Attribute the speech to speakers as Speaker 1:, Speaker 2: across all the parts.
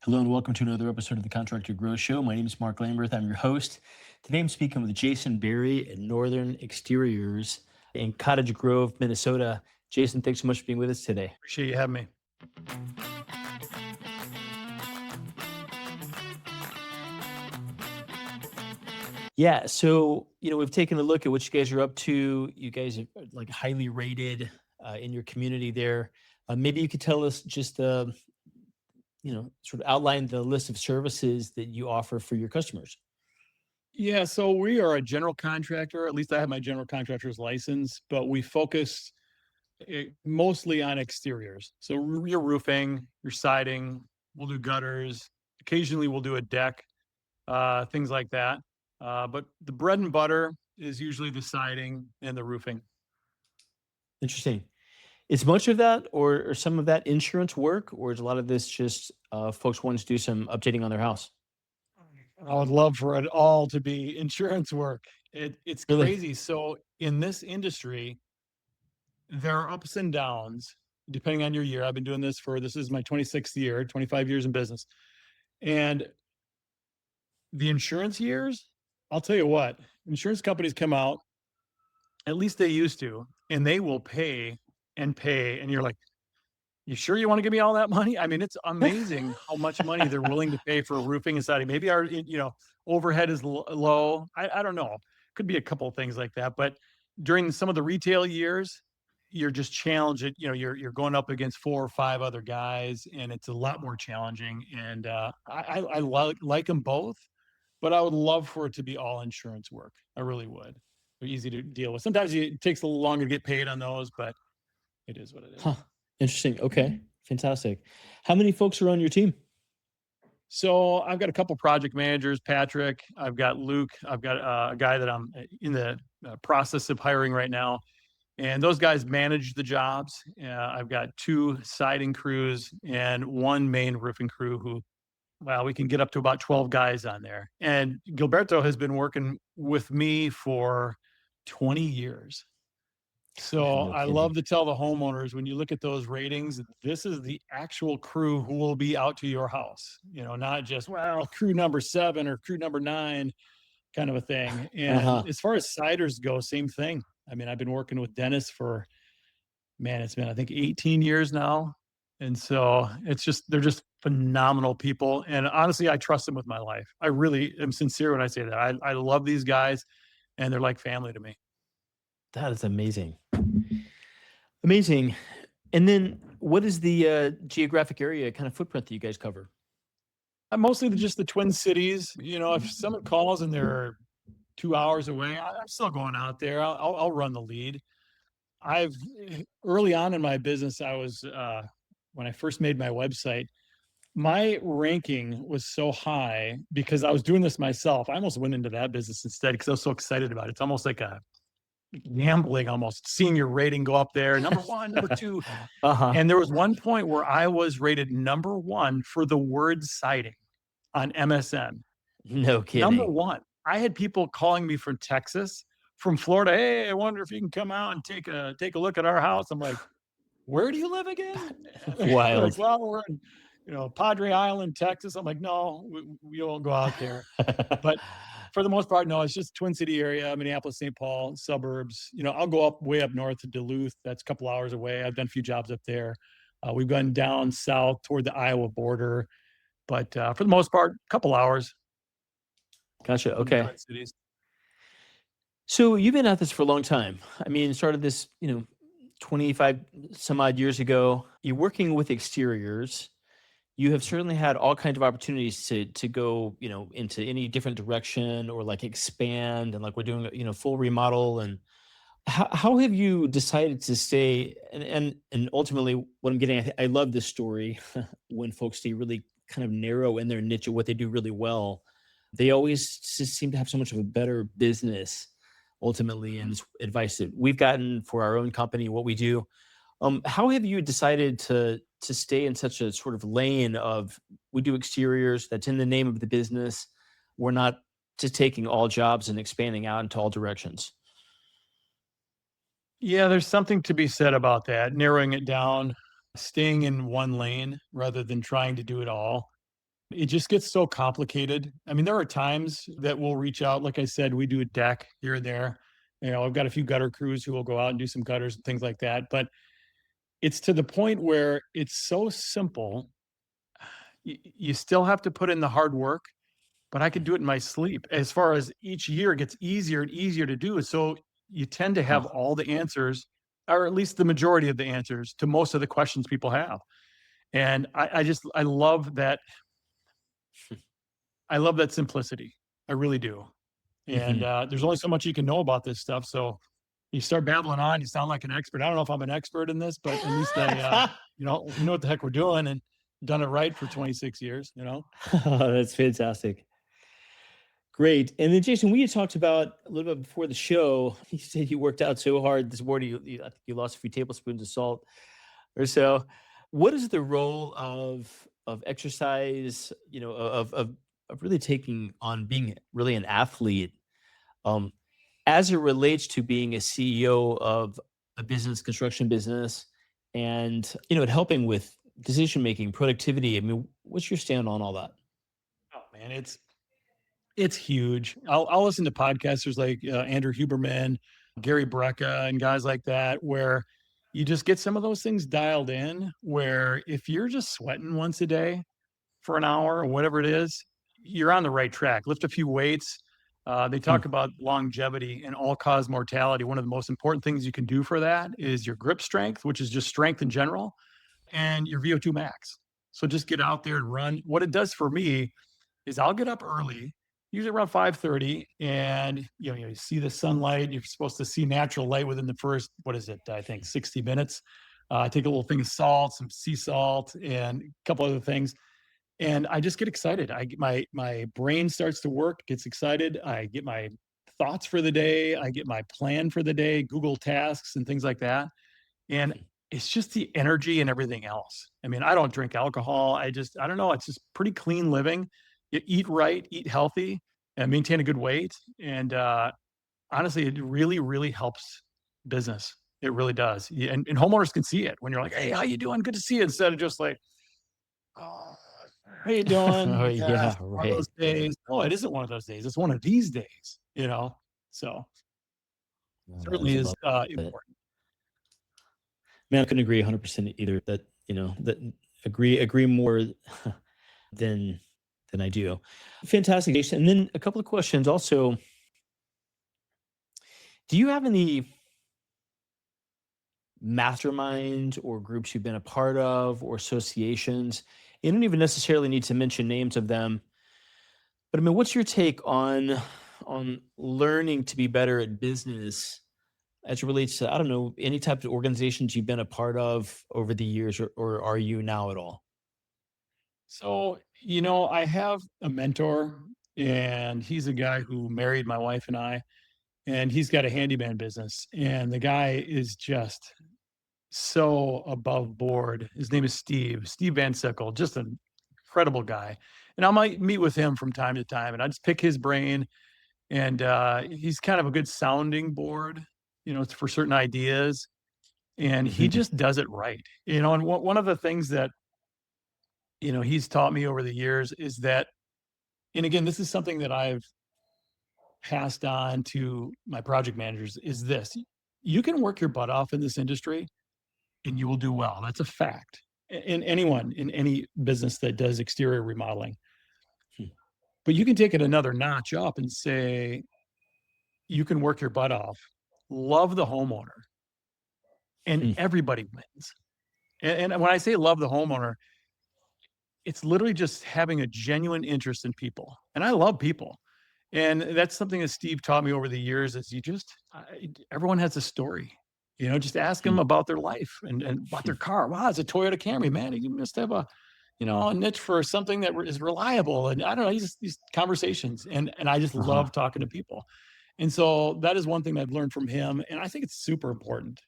Speaker 1: Hello and welcome to another episode of the Contractor Grow Show. My name is Mark Lamberth. I'm your host. Today I'm speaking with Jason Berrey at Northern Exteriors in Cottage Grove, Minnesota. Jason, thanks so much for being with us today.
Speaker 2: Appreciate you having me.
Speaker 1: Yeah, so we've taken a look at what you guys are up to. You guys are like highly rated in your community there. Maybe you could tell us just sort of outline the list of services that you offer for your customers.
Speaker 2: Yeah, so we are a general contractor. At least I have my general contractor's license, but we focus mostly on exteriors. So your roofing, your siding, we'll do gutters. Occasionally, we'll do a deck, things like that. But the bread and butter is usually the siding and the roofing.
Speaker 1: Interesting. Is much of that or some of that insurance work, or is a lot of this just folks wanting to do some updating on their house?
Speaker 2: I would love for it all to be insurance work. It's
Speaker 1: Really?
Speaker 2: crazy. So in this industry, there are ups and downs depending on your year. I've been doing this is my 26th year, 25 years in business. And the insurance years, I'll tell you what, insurance companies come out, at least they used to, and they will pay and pay. And you're like, you sure you want to give me all that money? I mean, it's amazing how much money they're willing to pay for roofing and siding. Maybe our, overhead is low. I don't know. Could be a couple of things like that. But during some of the retail years, you're just challenged. You're going up against four or five other guys, and it's a lot more challenging. And I like them both, but I would love for it to be all insurance work. I really would. They're easy to deal with. Sometimes it takes a little longer to get paid on those, but it is what it is.
Speaker 1: Huh. Interesting. Okay. Fantastic. How many folks are on your team?
Speaker 2: So I've got a couple project managers, Patrick. I've got Luke. I've got a guy that I'm in the process of hiring right now, and those guys manage the jobs. I've got two siding crews and one main roofing crew who, well, we can get up to about 12 guys on there. And Gilberto has been working with me for 20 years. So
Speaker 1: No
Speaker 2: I love
Speaker 1: kidding.
Speaker 2: to tell the homeowners, when you look at those ratings, this is the actual crew who will be out to your house, not just, well, crew number 7 or crew number 9 kind of a thing. And
Speaker 1: Uh-huh.
Speaker 2: as far as ciders go, same thing. I mean, I've been working with Dennis for, man, it's been, I think, 18 years now. And so they're just phenomenal people. And honestly, I trust them with my life. I really am sincere when I say that. I love these guys, and they're like family to me.
Speaker 1: That is amazing. Amazing. And then what is the geographic area kind of footprint that you guys cover?
Speaker 2: Mostly just the Twin Cities. If someone calls and they're 2 hours away, I'm still going out there. I'll run the lead. I've Early on in my business, I was when I first made my website, my ranking was so high because I was doing this myself. I almost went into that business instead because I was so excited about it. It's almost like a gambling, almost seeing your rating go up there, number one, number two.
Speaker 1: Uh-huh.
Speaker 2: And there was one point where I was rated number one for the word siding on MSN.
Speaker 1: No
Speaker 2: Number
Speaker 1: kidding.
Speaker 2: one. I had people calling me from Texas, from Florida. Hey, I wonder if you can come out and take a look at our house. I'm like, where do you live again? They're like,
Speaker 1: Wild.
Speaker 2: well, we're in, Padre Island, Texas. I'm like, no, we won't go out there. But for the most part, no, it's just Twin City area, Minneapolis, St. Paul, suburbs. I'll go way up north to Duluth. That's a couple hours away. I've done a few jobs up there. We've gone down south toward the Iowa border, but for the most part, a couple hours
Speaker 1: Gotcha.
Speaker 2: in the
Speaker 1: Okay.
Speaker 2: Twin Cities.
Speaker 1: So you've been at this for a long time. I mean, started this, 25 some odd years ago. You're working with exteriors. You have certainly had all kinds of opportunities to go, into any different direction or like expand and like we're doing, full remodel. And how have you decided to stay? And ultimately, what I'm getting at, I love this story when folks stay really kind of narrow in their niche of what they do really well. They always just seem to have so much of a better business ultimately, and it's advice that we've gotten for our own company, what we do. How have you decided to stay in such a sort of lane of we do exteriors that's in the name of the business? We're not just taking all jobs and expanding out into all directions.
Speaker 2: Yeah, there's something to be said about that, narrowing it down, staying in one lane rather than trying to do it all. It just gets so complicated. I mean, there are times that we'll reach out. Like I said, we do a deck here and there. I've got a few gutter crews who will go out and do some gutters and things like that. But it's to the point where it's so simple. You still have to put in the hard work, but I could do it in my sleep. As far as each year gets easier and easier to do. So you tend to have
Speaker 1: Huh.
Speaker 2: all the answers, or at least the majority of the answers to most of the questions people have. And I love that. I love that simplicity. I really do. And
Speaker 1: Hmm.
Speaker 2: there's only so much you can know about this stuff. So you start babbling on, you sound like an expert. I don't know if I'm an expert in this, but at least we know what the heck we're doing and done it right for 26 years, you know?
Speaker 1: That's fantastic. Great. And then, Jason, we had talked about a little bit before the show. You said you worked out so hard this morning. I think you lost a few tablespoons of salt or so. What is the role of exercise? Of really taking on being really an athlete, um, as it relates to being a CEO of a business, construction business, and and helping with decision making, productivity. I mean, what's your stand on all that?
Speaker 2: Oh man, it's huge. I'll listen to podcasters like Andrew Huberman, Gary Brecka, and guys like that, where you just get some of those things dialed in. Where if you're just sweating once a day for an hour or whatever it is, you're on the right track. Lift a few weights. They
Speaker 1: Hmm.
Speaker 2: talk about longevity and all cause mortality. One of the most important things you can do for that is your grip strength, which is just strength in general, and your VO2 max. So just get out there and run. What it does for me is I'll get up early, usually around 5:30, and you see the sunlight. You're supposed to see natural light within the first, what is it? I think 60 minutes. I take a little thing of salt, some sea salt, and a couple other things, and I just get excited. I get my brain starts to work, gets excited. I get my thoughts for the day. I get my plan for the day, Google tasks and things like that. And it's just the energy and everything else. I mean, I don't drink alcohol. I don't know. It's just pretty clean living. You eat right, eat healthy, and maintain a good weight. And honestly, it really, really helps business. It really does. And homeowners can see it when you're like, "Hey, how you doing? Good to see you." Instead of just like, "Oh, how you doing?
Speaker 1: Oh
Speaker 2: Yeah,
Speaker 1: yeah,
Speaker 2: it's one of those
Speaker 1: right.
Speaker 2: days." Oh, it isn't one of those days. It's one of these days. So
Speaker 1: No,
Speaker 2: certainly
Speaker 1: that's
Speaker 2: is
Speaker 1: above it.
Speaker 2: important.
Speaker 1: Man, I couldn't agree 100% either. That agree more than than I do. Fantastic, Jason. And then a couple of questions also. Do you have any masterminds or groups you've been a part of or associations? You don't even necessarily need to mention names of them, but I mean, what's your take on learning to be better at business as it relates to, I don't know, any type of organizations you've been a part of over the years, or are you now at all?
Speaker 2: So, I have a mentor, and he's a guy who married my wife and I, and he's got a handyman business. And the guy is just so above board. His name is Steve Van Sickle, just an incredible guy. And I might meet with him from time to time, and I just pick his brain. And he's kind of a good sounding board, for certain ideas. And he
Speaker 1: Hmm.
Speaker 2: just does it right. And one of the things that, he's taught me over the years is that, and again, this is something that I've passed on to my project managers, is this: you can work your butt off in this industry and you will do well. That's a fact. In anyone in any business that does exterior remodeling. But you can take it another notch up and say you can work your butt off, love the homeowner, and everybody wins. And when I say love the homeowner, it's literally just having a genuine interest in people. And I love people. And that's something that Steve taught me over the years, is everyone has a story. Just ask them about their life and about their car. Wow, it's a Toyota Camry, man. You must have a niche for something that is reliable. And I don't know, these conversations. And I just
Speaker 1: Uh-huh.
Speaker 2: love talking to people. And so that is one thing I've learned from him. And I think it's super important,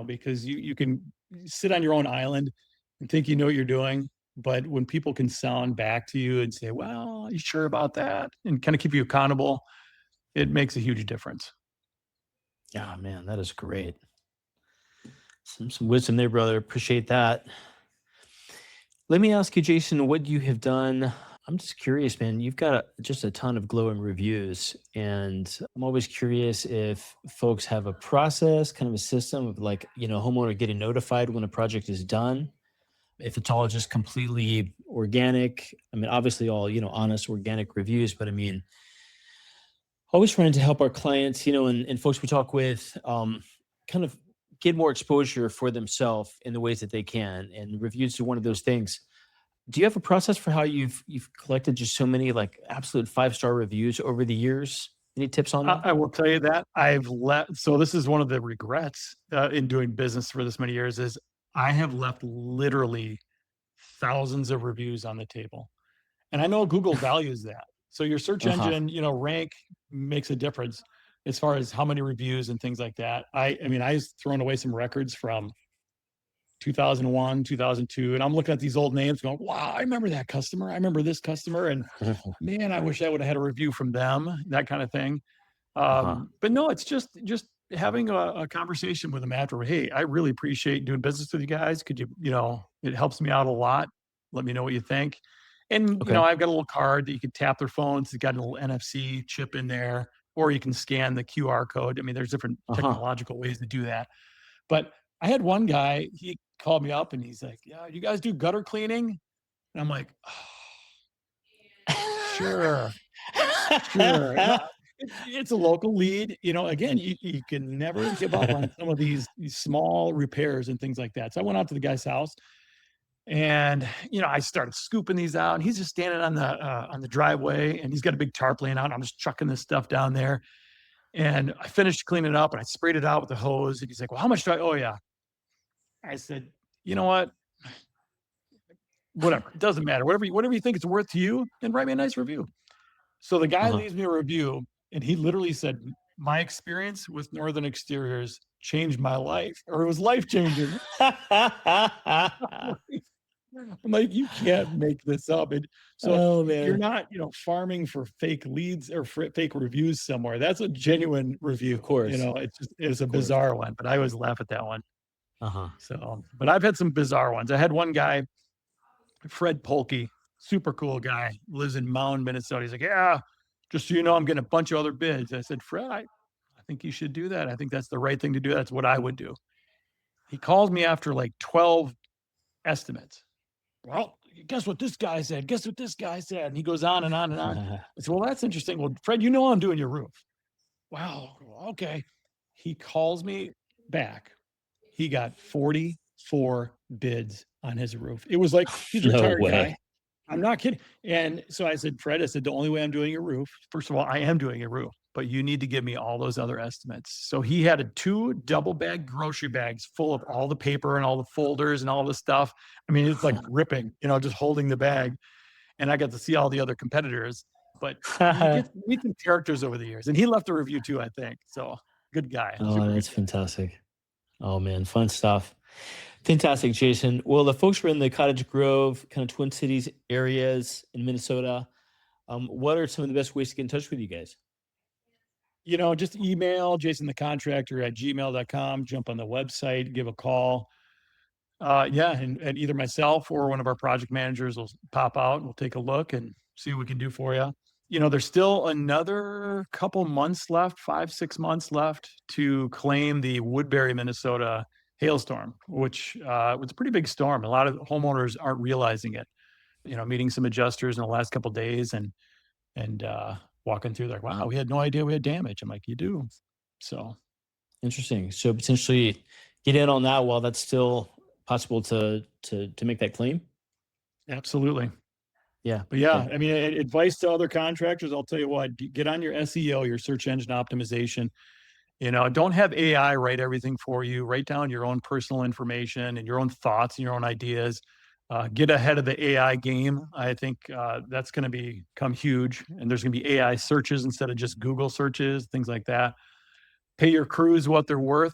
Speaker 2: because you can sit on your own island and think you know what you're doing. But when people can sound back to you and say, well, are you sure about that? And kind of keep you accountable, it makes a huge difference.
Speaker 1: Yeah, man, that is great. Some wisdom there, brother. Appreciate that. Let me ask you, Jason, what you have done. I'm just curious, man. You've got just a ton of glowing reviews, and I'm always curious if folks have a process, kind of a system of like, homeowner getting notified when a project is done. If it's all just completely organic, I mean, obviously all, honest organic reviews, but I mean, always trying to help our clients, and folks we talk with, kind of get more exposure for themselves in the ways that they can. And reviews are one of those things. Do you have a process for how you've collected just so many like absolute five-star reviews over the years? Any tips on that?
Speaker 2: I will tell you that I've left. So this is one of the regrets in doing business for this many years is I have left literally thousands of reviews on the table. And I know Google values that. So your search
Speaker 1: Uh-huh.
Speaker 2: engine, rank makes a difference as far as how many reviews and things like that. I mean, I was throwing away some records from 2001, 2002, and I'm looking at these old names going, wow, I remember that customer. I remember this customer. And man, I wish I would have had a review from them, that kind of thing.
Speaker 1: Uh-huh.
Speaker 2: But no, it's just having a conversation with them after, hey, I really appreciate doing business with you guys. Could you, it helps me out a lot. Let me know what you think. And,
Speaker 1: Okay.
Speaker 2: I've got a little card that you can tap their phones. It's got a little NFC chip in there, or you can scan the QR code. I mean, there's different
Speaker 1: Uh-huh.
Speaker 2: technological ways to do that. But I had one guy, he called me up and he's like, yeah, you guys do gutter cleaning? And I'm like, oh, sure. Sure. No, it's a local lead. Again, you can never give up on some of these small repairs and things like that. So I went out to the guy's house and, I started scooping these out and he's just standing on the driveway and he's got a big tarp laying out. And I'm just chucking this stuff down there. And I finished cleaning it up and I sprayed it out with the hose. And he's like, well, how much do I owe you? I said, you know what? Whatever. It doesn't matter. Whatever you think it's worth to you, then write me a nice review. So the guy
Speaker 1: Uh-huh.
Speaker 2: leaves me a review and he literally said, my experience with Northern Exteriors changed my life, or it was life changing. I'm like, you can't make this up. And so
Speaker 1: Oh
Speaker 2: you're
Speaker 1: man.
Speaker 2: not, farming for fake leads or for fake reviews somewhere. That's a genuine
Speaker 1: Of
Speaker 2: review.
Speaker 1: course.
Speaker 2: It's a
Speaker 1: Of course.
Speaker 2: bizarre one, but I always laugh at that one.
Speaker 1: Uh-huh.
Speaker 2: So, but I've had some bizarre ones. I had one guy, Fred Polke, super cool guy, lives in Mound, Minnesota. He's like, yeah, just so you know, I'm getting a bunch of other bids. I said, Fred, I think you should do that. I think that's the right thing to do. That's what I would do. He calls me after like 12 estimates. Well, guess what this guy said? Guess what this guy said? And he goes on and on and on. I said, well, that's interesting. Well, Fred, I'm doing your roof. Wow. Okay. He calls me back. He got 44 bids on his roof. It was like he's a
Speaker 1: No
Speaker 2: retired guy.
Speaker 1: way.
Speaker 2: I'm not kidding. And so I said, Fred, I said, the only way I'm doing your roof, first of all, I am doing your roof, but you need to give me all those other estimates. So he had two double bag grocery bags full of all the paper and all the folders and all the stuff. I mean, it's like gripping, just holding the bag. And I got to see all the other competitors, but you get to meet some characters over the years. And he left a review too, I think. So good guy,
Speaker 1: Oh,
Speaker 2: super good
Speaker 1: that's
Speaker 2: guy.
Speaker 1: fantastic. Oh man, fun stuff. Fantastic, Jason. Well, the folks were in the Cottage Grove, kind of Twin Cities areas in Minnesota. What are some of the best ways to get in touch with you guys?
Speaker 2: Just email jasonthecontractor@gmail.com, jump on the website, give a call. Yeah, and either myself or one of our project managers will pop out and we'll take a look and see what we can do for you. There's still another couple months left, 5, 6 months left to claim the Woodbury, Minnesota hailstorm, which was a pretty big storm. A lot of homeowners aren't realizing it. Meeting some adjusters in the last couple days and walking through like, wow, we had no idea we had damage. I'm like, you do. So
Speaker 1: Interesting. So potentially get in on that while that's still possible to make that claim.
Speaker 2: absolutely.
Speaker 1: Yeah.
Speaker 2: But yeah,
Speaker 1: Yeah.
Speaker 2: I mean, advice to other contractors, I'll tell you what, get on your SEO, your search engine optimization. Don't have AI write everything for you. Write down your own personal information and your own thoughts and your own ideas. Get ahead of the AI game. I think that's going to become huge. And there's going to be AI searches instead of just Google searches, things like that. Pay your crews what they're worth.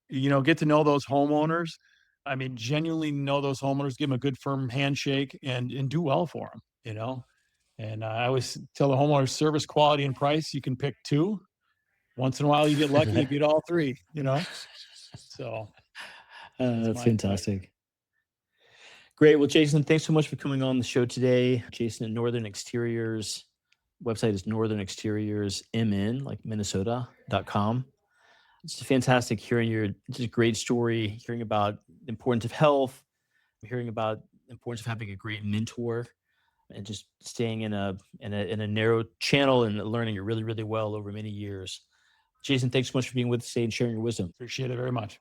Speaker 2: Get to know those homeowners. I mean, genuinely know those homeowners, give them a good firm handshake and do well for them, And I always tell the homeowners service, quality, and price. You can pick two. Once in a while, you get lucky, you get all three. So that's
Speaker 1: That's
Speaker 2: my advice.
Speaker 1: fantastic. Great. Well, Jason, thanks so much for coming on the show today. Jason at Northern Exteriors. Website is Northern Exteriors MN, like Minnesota.com. It's fantastic hearing your just great story, hearing about the importance of health, hearing about the importance of having a great mentor and just staying in a narrow channel and learning it really, really well over many years. Jason, thanks so much for being with us today and sharing your wisdom.
Speaker 2: Appreciate it very much.